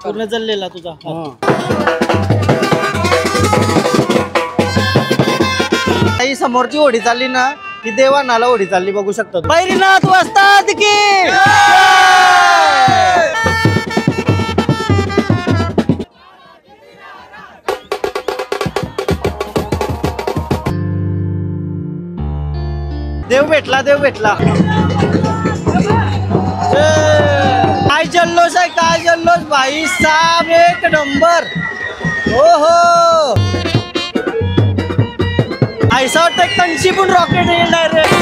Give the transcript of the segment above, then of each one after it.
पूर्ण जल्लेला तुझा. काही समोरची होडी चालली ना ती देवानाला होडी चालली बघू शकतो. बैरीनाथ वस्ताद की देव भेटला, देव भेटला. काय जल्लोष आहे, काय जल्लोष भाई साहब, एक नंबर. हो हो, ऐसा वाटतं कंची पण रॉकेट येईल डायरेक्ट.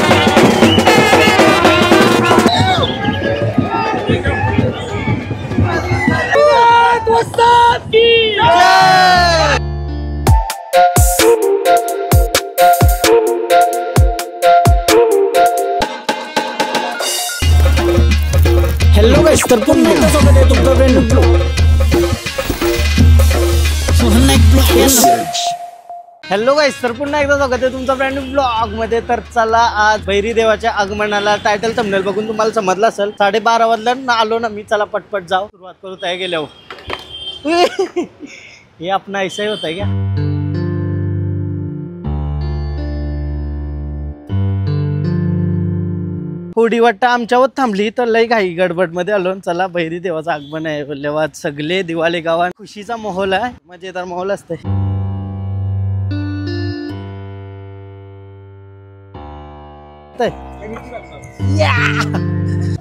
हॅलो गाइस, तर पुन्हा एकदा स्वागत आहे तुमचं brand Sohan Naik blog. Hello guys, तर पुन्हा एकदा स्वागत आहे तुमचं ब्रँड ब्लॉग मध्ये. तर चला, आज भैरी देवाच्या आगमनाला टायटल थंबनेल बघून तुम्हाला समजलं असेल 12:30 वाजता आलो ना मी. चला पटपट जाऊ, सुरुवात करू. तय गेल्यावर हे अपना ऐसा ही होता है क्या? होडी वाटतं आमच्यावर थांबली तर लई घाई गडबड मध्ये आलो. चला, भैरी देवाचं आगमन आहे बोलल्यावर सगळे दिवाले गावात खुशीचा माहोल आहे, मजेदार माहोल असते.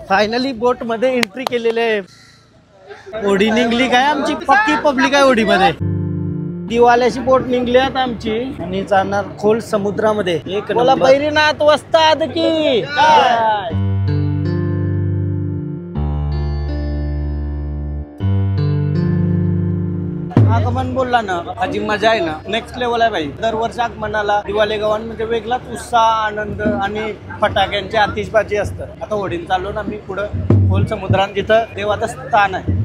फायनली बोट मध्ये एंट्री केलेले आहे. होडी निघली काय आमची, पक्की पब्लिक आहे होडी मध्ये. दिवाल्याची बोट निघली आता आमची आणि जाणार खोल समुद्रामध्ये. एक बोला बैरीनाथ वस्ताद की आगमन बोलला ना, माझी मजा आहे ना नेक्स्ट लेवल आहे भाई. दरवर्षी आगमनाला दिवाले गावांमध्ये वेगळाच उत्साह, आनंद आणि फटाक्यांची आतिषबाजी असतं. आता होडीन चाललो ना मी पुढं खोल समुद्रात, जिथं देवाचं स्थान आहे.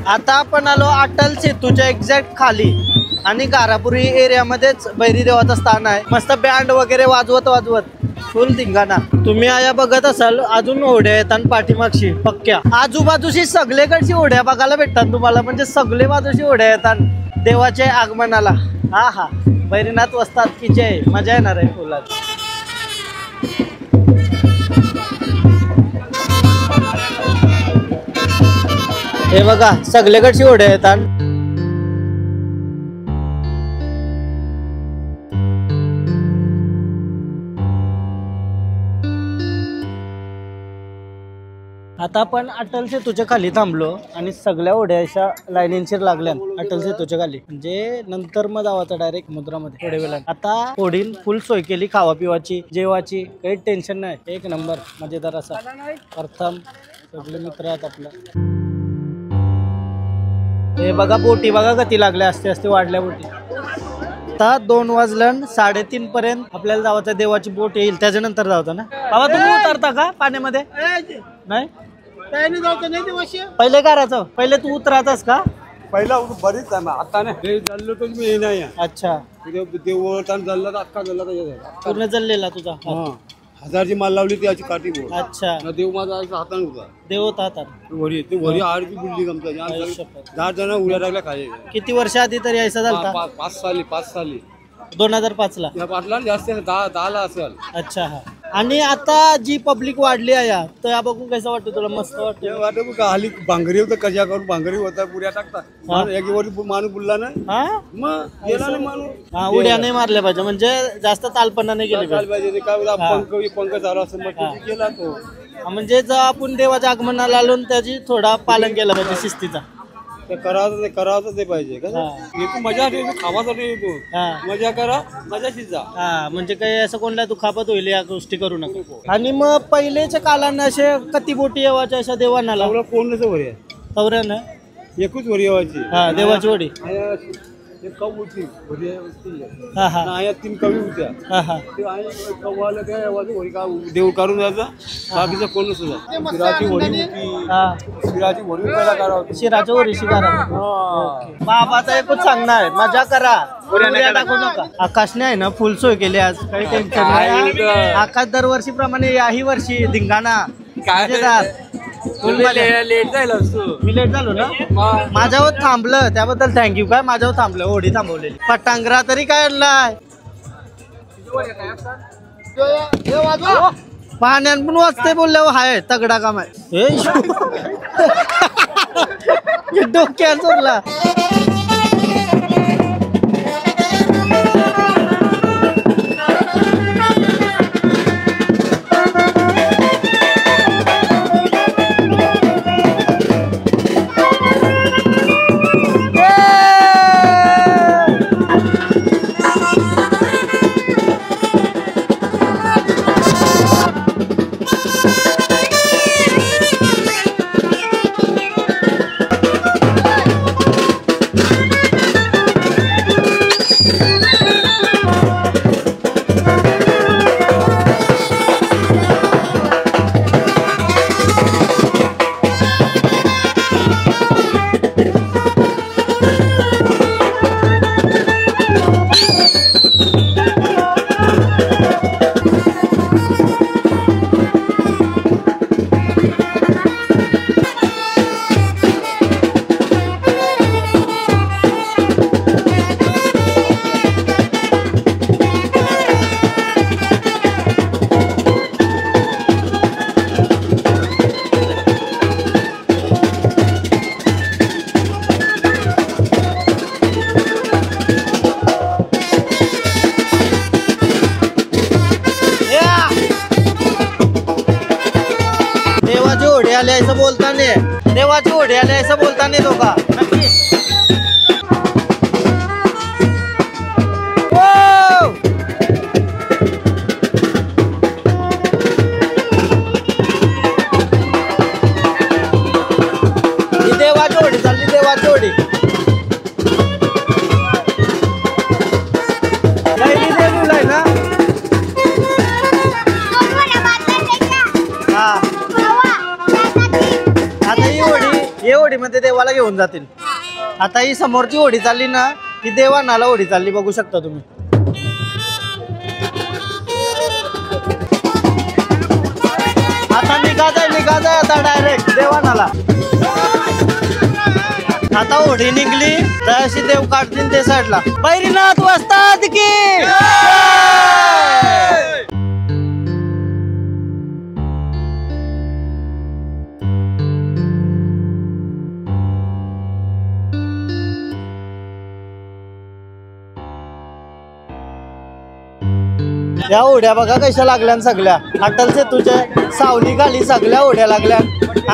आता आपण आलो अटल सेतूच्या एक्झॅक्ट खाली आणि गारापुरी एरियामध्येच भैरी देवाचं स्थान आहे. मस्त बँड वगैरे वाजवत वाजवत फुल धिंगाणा. तुम्ही आया बघत असाल अजून होड्या येतात पाठीमागशी पक्क्या. आजूबाजूशी सगळीकडची होड्या बघायला भेटतात तुम्हाला, म्हणजे सगळे बाजूशी होड्या येतात देवाच्या आगमनाला. हा हा, भैरीनाथ वस्ताद की जय. मजा येणार आहे फुलात. हे बघा सगळीकडची होड्या येतात. आता आपण अटल सेतूच्या खाली थांबलो आणि सगळ्या होड्या अशा लाईनींशीर लागल्या अटल सेतूच्या खाली. म्हणजे नंतर मग जावाचा डायरेक्ट समुद्रामध्ये थोड्या वेळा. आता होडीन फुल सोय केली खावा पिवाची, जेवाची, काही टेन्शन नाही. एक नंबर मजेदार असा. प्रथम सगळे मित्र आहेत आपलं. हे बघा बोटी बघा गती लागल्या, असते असते वाढल्या बोटी. आता 2 वाजलं 3:30 पर्यंत आपल्याला जावाचं देवाची बोट येईल, त्याच्यानंतर जावतं ना. बाबा तुम्ही उतरता का पाण्यामध्ये? नाही पहिले करायचं, पहिले तू उतरायचास का? पहिला बरीच आहे आता नाही चाललो तर मी हे नाही अच्छा देवळ चालला तर अख्खा जल्ला पूर्ण जळलेला तुझा हात. हजारची माल लावली ती काठी बोल अच्छा देव माझा हाताने होता देव होता हातात वरी ते वरी आडची बिल्डिंग आमचा 10 जण उड्या टाकल्या खाली. किती वर्ष आधी तरी ऐसा झालता 5 साली 2005 ला या पाटला जास्त 10 ला असेल. अच्छा हा आणि आता जी पब्लिक वाढली आहे या, तर या बघून कसं वाटतं तुला? मस्त वाटतं वाटत का हल्ली भांगरी होतं कशा करून भांगरी होता पुऱ्या टाकता एक वरी माणूस बुलला ना हा मग गेला ना माणूस हा उड्या नाही मारल्या पाहिजे म्हणजे जास्त तालपणा नाही गेली पाहिजे. पाहिजे काय पंख झाला असं मग गेला तो म्हणजे जर आपण देवाच्या आगमनाला आलो त्याची थोडा पालन केलं पाहिजे शिस्तीचा. ते करावंच ते पाहिजे का येतो मजा खावासाठी येतो मजा करा मजाशीच जा. हा म्हणजे काही असं कोणला दुखापत होईल या गोष्टी करू नका. आणि मग पहिलेच्या कालांना असे कती बोटी येवाच्या अशा देवांना कोण वरी आहे तवऱ्यानं एकूच वरी येवायची हा देवाची वडी कव होती हा हा तीन कवी होत्या हा हा कव्वाला काय वरी का देव काढून जायचा बाकीचा कोण सुद्धा शिराची वरी होती शिराची वरी पहिला करावं शिराच्या वरी शिकारा बाबाचा एकच सांगणार आहे मजा करा टाकू नका. आकाशने आहे ना फुल सोय केली आज काही टेन्शन नाही. आकाश दरवर्षी प्रमाणे याही वर्षी धिंगाणा लेट जाईल मी लेट झालो ना माझ्यावर थांबलं त्याबद्दल थँक्यू. काय माझ्यावर थांबलं होडी थांबवलेली पटांगरा तरी काय आणलाय पाण्यात पण वाचते बोलल्यावर हाय तगडा काम आहे डोक्यात चोरला. आले असं बोलता नाही देवाची ओढी आले असं बोलता नाही लोका नक्की. देवाची ओढी चालली देवाची ओढी पहिली देऊल आहे ना हा आता ही ओढी मध्ये देवाला घेऊन जातील. आता ही समोरची ओढी चालली ना ही देवानाला ओढी चालली बघू शकता तुम्ही. आता निघायचं आता डायरेक्ट देवानाला. आता ओढी निघली तर अशी देव काढतील ते साईडला. बैरीनाथ वस्ताद की या ओढ्या बघा कशा लागल्या सगळ्या. अटल सेतूच्या सावली खाली सगळ्या ओढ्या लागल्या.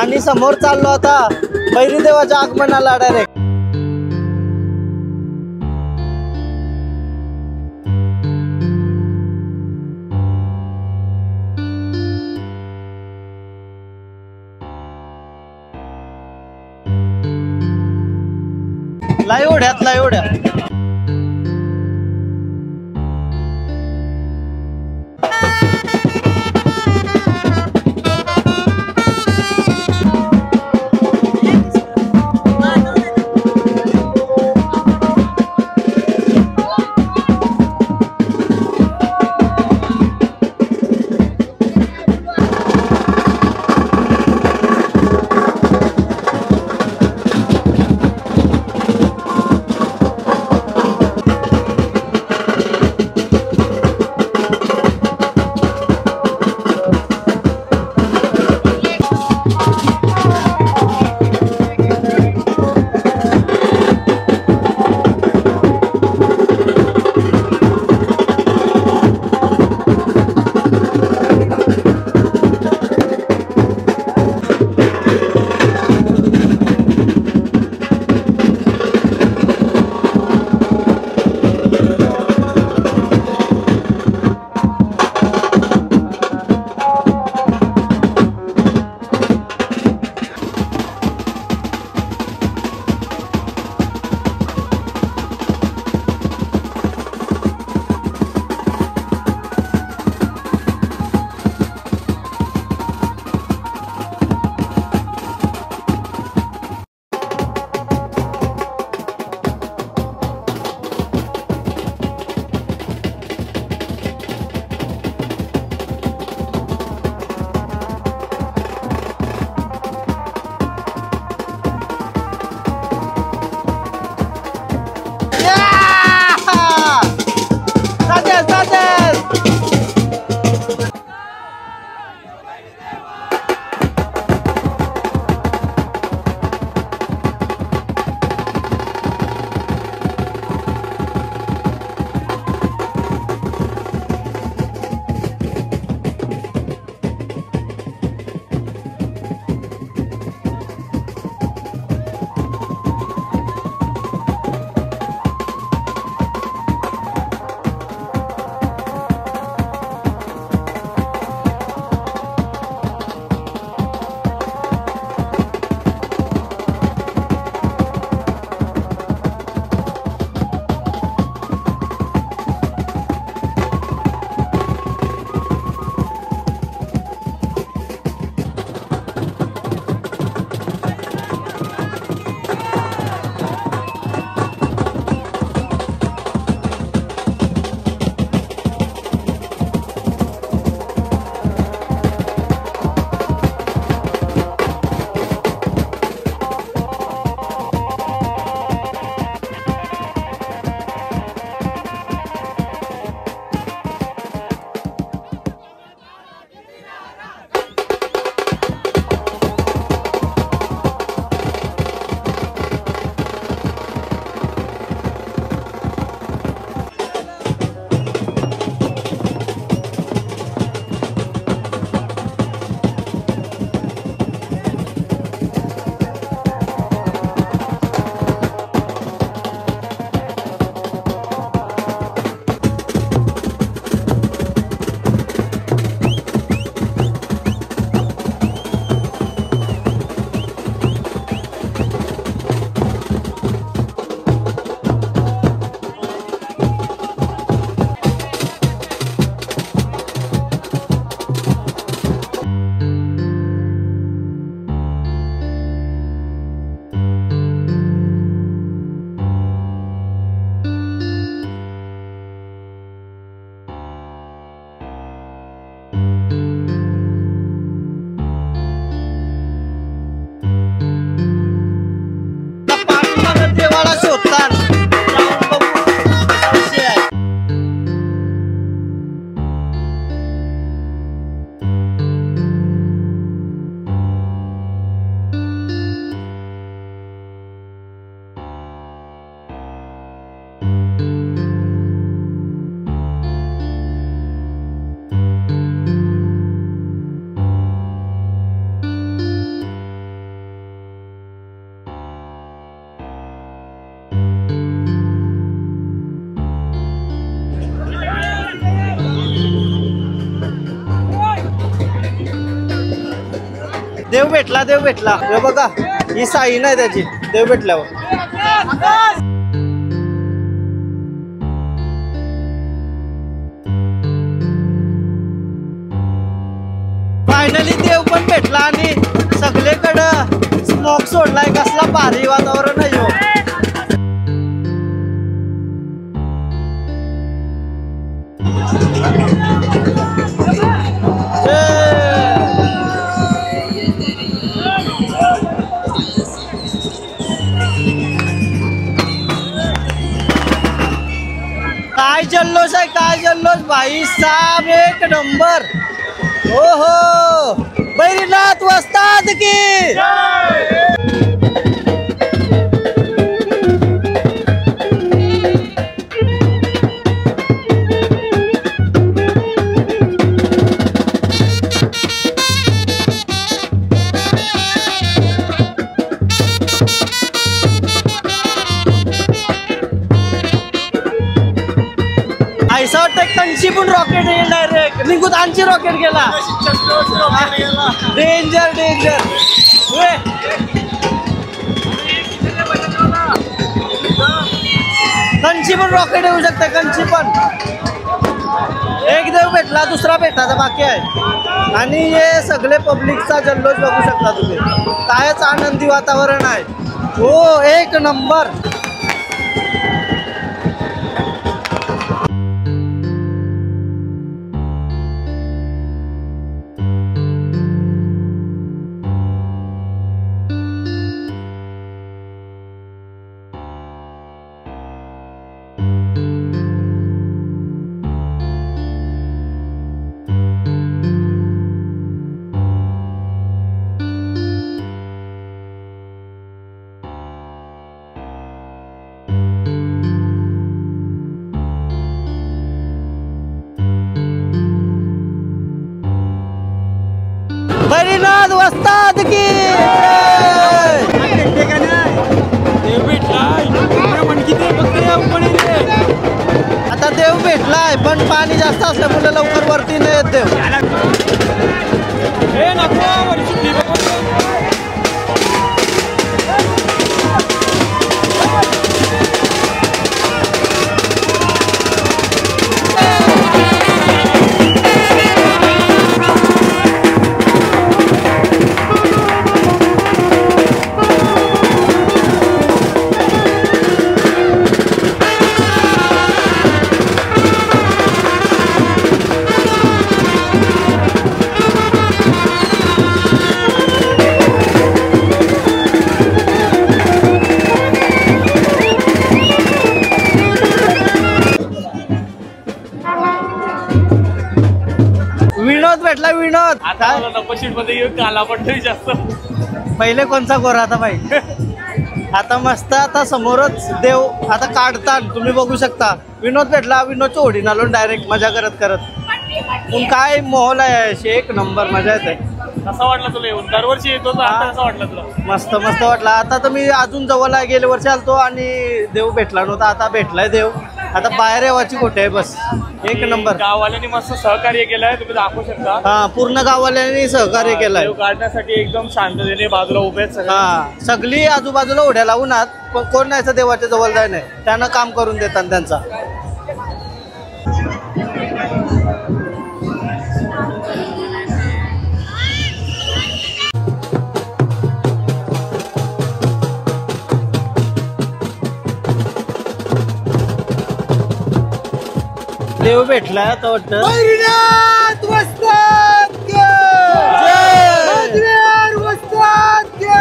आणि समोर चाललो आता बैरी देवाच्या आगमनाला डायरेक्ट. लाई ओढ्या देव भेटला देव भेटला. हे बघा ही साई नाही त्याची देव भेटल्यावर. फायनली देव पण भेटला आणि सगळीकडं स्मोक सोडलाय. कसला भारी वातावरण आहे हो. काय जल्लोष आहे काय जल्लोष भाई साहब एक नंबर. हो हो बैरीनाथ वस्ताद की. ऐसा वाटतं कंची पण रॉकेट येईल डायरेक्ट निघून आणखी रॉकेट गेला. Danger danger. कंची पण रॉकेट येऊ शकते कंची पण. एक देव भेटला दुसरा भेटायचा बाकी आहे. आणि हे सगळे पब्लिकचा जल्लोष बघू शकता तुम्ही. कायच आनंदी वातावरण आहे. हो एक नंबर. बैरीनाथ वस्ताद की. आता देव भेटलाय पण पाणी जास्त असल्यामुळे लवकर वरती नाही येत देव. विनोद भेटला विनोद. पहिले कोणचा गोरा आता बाई. आता मस्त आता समोरच देव आता काढतात तुम्ही बघू शकता. विनोद भेटला विनोदच्या ओढीन आलो डायरेक्ट मजा करत करत. पण काय मोहल आहे एक नंबर मजा येते. कसा वाटला तुला येऊन? दरवर्षी येतो कसा वाटला तुला? मस्त मस्त वाटला. आता तर मी अजून जवळ आहे. गेल्या वर्षी आलतो आणि देव भेटला नव्हता. आता भेटलाय देव. आता बाहेर येवाची कुठे आहे बस एक नंबर. गाववाल्यांनी मस्त सहकार्य केलंय तुम्ही दाखवू शकता. हा पूर्ण गाववाल्यांनी सहकार्य केलंय. देव काढण्यासाठी एकदम शांततेने बाजूला उभे आहेत. हा सगळी आजूबाजूला उड्या लावूनात पण कोण नाही देवाच्या जवळ जाय नाही. त्यांना काम करून देतात त्यांचा. देव भेटला तर वाटतं. बैरीनाथ वस्ताद के. जय वस्ताद के.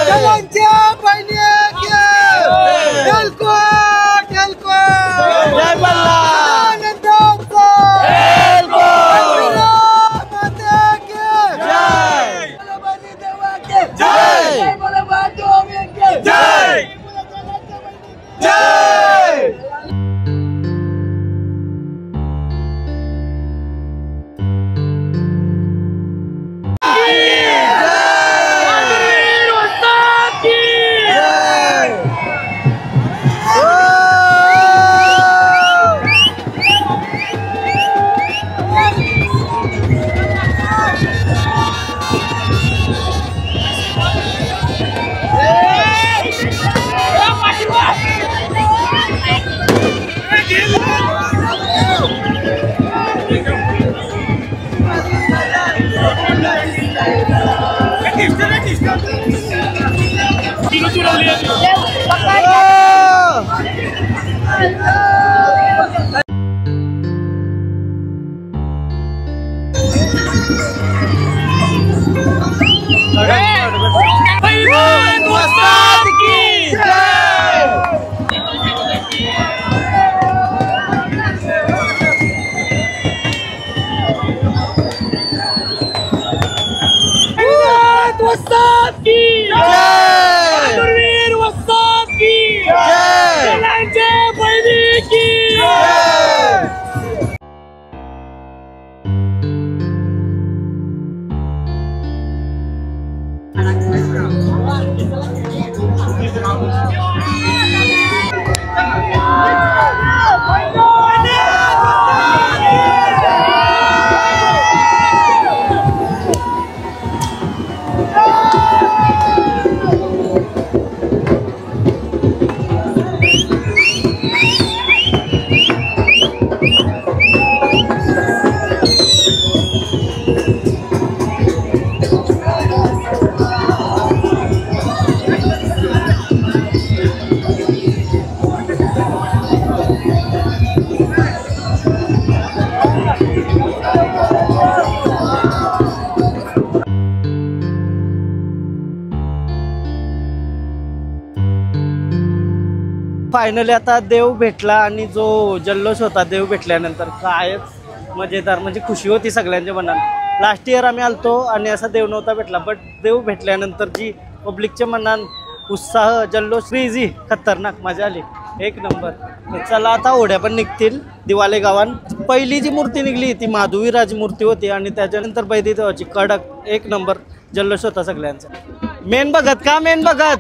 जवानच्या बहिणी के. ढलको ढलको. जय मल्हार. आनंदाचा. ढलको. माता के. जय. बलबली देवा के. जय. बलबादो के. जय. जय. फायनली आता देव भेटला आणि जो जल्लोष होता देव भेटल्यानंतर कायच मजेदार, म्हणजे खुशी होती सगळ्यांच्या मनात. लास्ट इयर आम्ही आलतो आणि असा देव नव्हता भेटला, बट देव भेटल्यानंतर जी पब्लिकच्या मनात उत्साह, जल्लोष, क्रेझी, खतरनाक मजा आली, एक नंबर. चला आता ओढ्या पण निघतील दिवाले गावान. पहिली जी मूर्ती निघली ती माधुवीराची मूर्ती होती आणि त्याच्यानंतर बैदी देवाची कडक, एक नंबर जल्लोष होता सगळ्यांचा. मेन बघत का मेन बघत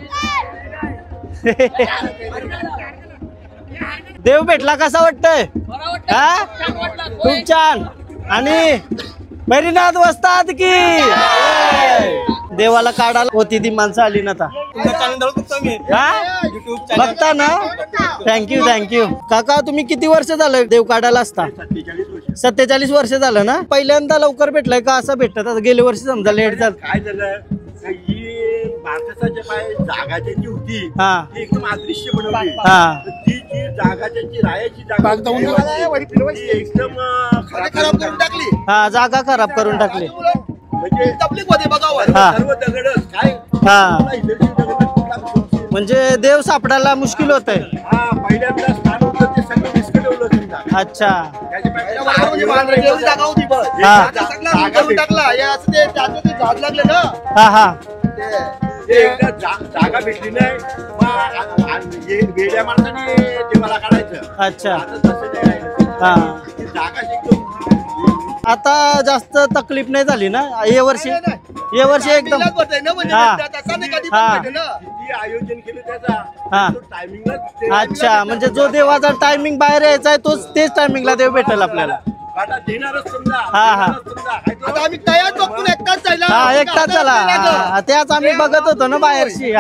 देव भेटला कसा वाटतंय? हा खूप छान. आणि बैरीनाथ वस्ताद की देवाला काढायला होती ती माणसं आली ना. आता बघता ना. Thank you thank you. काका तुम्ही किती वर्ष झालं देव काढायला असता? 47 वर्ष झालं ना. पहिल्यांदा लवकर भेटलाय का असं भेटत? आता गेले वर्षी समजा लेट झालं. काय झालं भारताच्या पाय जागा ज्याची होती ती एकदम अदृश्य बनवली. ती जी जागा ज्याची राहायची जागा एकदम खराब करून टाकली. जागा खराब करून टाकली. म्हणजे तबलीग मध्ये बघा सर्व दगड काय म्हणजे देव सापडायला मुश्किल होत आहे. पहिल्यांदा स्थान होतं ते सगळं विस्कटवलं. अच्छा जागा होती जागा भेटली नाही वेड्या माणसाने देवाला काढायचं. अच्छा जागा आता जास्त तकलीफ नाही झाली ना या वर्षी एकदम. आयोजन केलं त्याचा टायमिंग. अच्छा म्हणजे जो देवाचा टायमिंग बाहेर यायचा आहे तोच तेच टायमिंगला देव भेटेल आपल्याला. एकटाच झाला त्याच आम्ही बघत होतो ना बाहेरशी.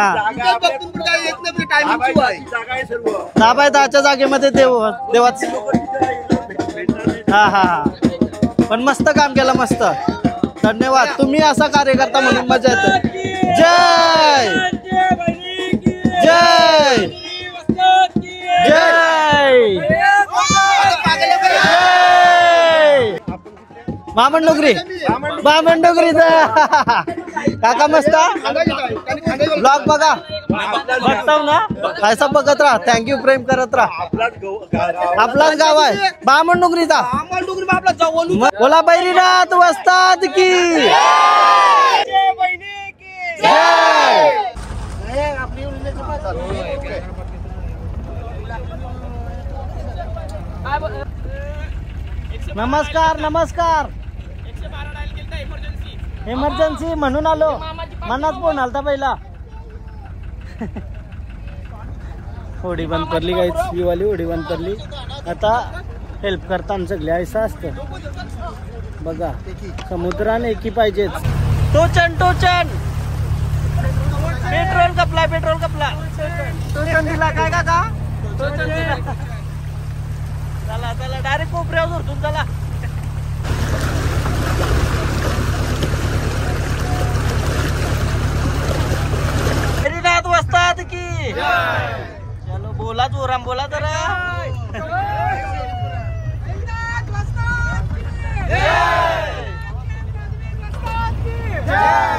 10x10च्या जागेमध्ये देवाच. पण मस्त काम केलं, मस्त. धन्यवाद. तुम्ही असा कार्यकर्ता म्हणून मजा येते. जय जय जय बामण डोगरीचा काका मस्त ब्लॉग बघा बघताव ना. ऐसा बघत राहा. थँक्यू. प्रेम करत राहा. आपलाच गाव आहे बामण डोगरीचा. बोला बैरीनाथ वस्ताद की नमस्कार नमस्कार. इमर्जन्सी म्हणून आलो. मनात फोन आलता पहिला. होडी बंद करली गाईच. ही वाली होडी बंद करली. आता हेल्प करताना सगळे ऐसा असतं बघा. समुद्राने एकी पाहिजेच. टोचन टोचन पेट्रोल कपला टोचन दिला काय काका? टोचन दिला. चला चला डायरेक्ट कोपऱ्यावर धरतून चला. बैरीनाथ वस्ताद की जोराम बोला तर जय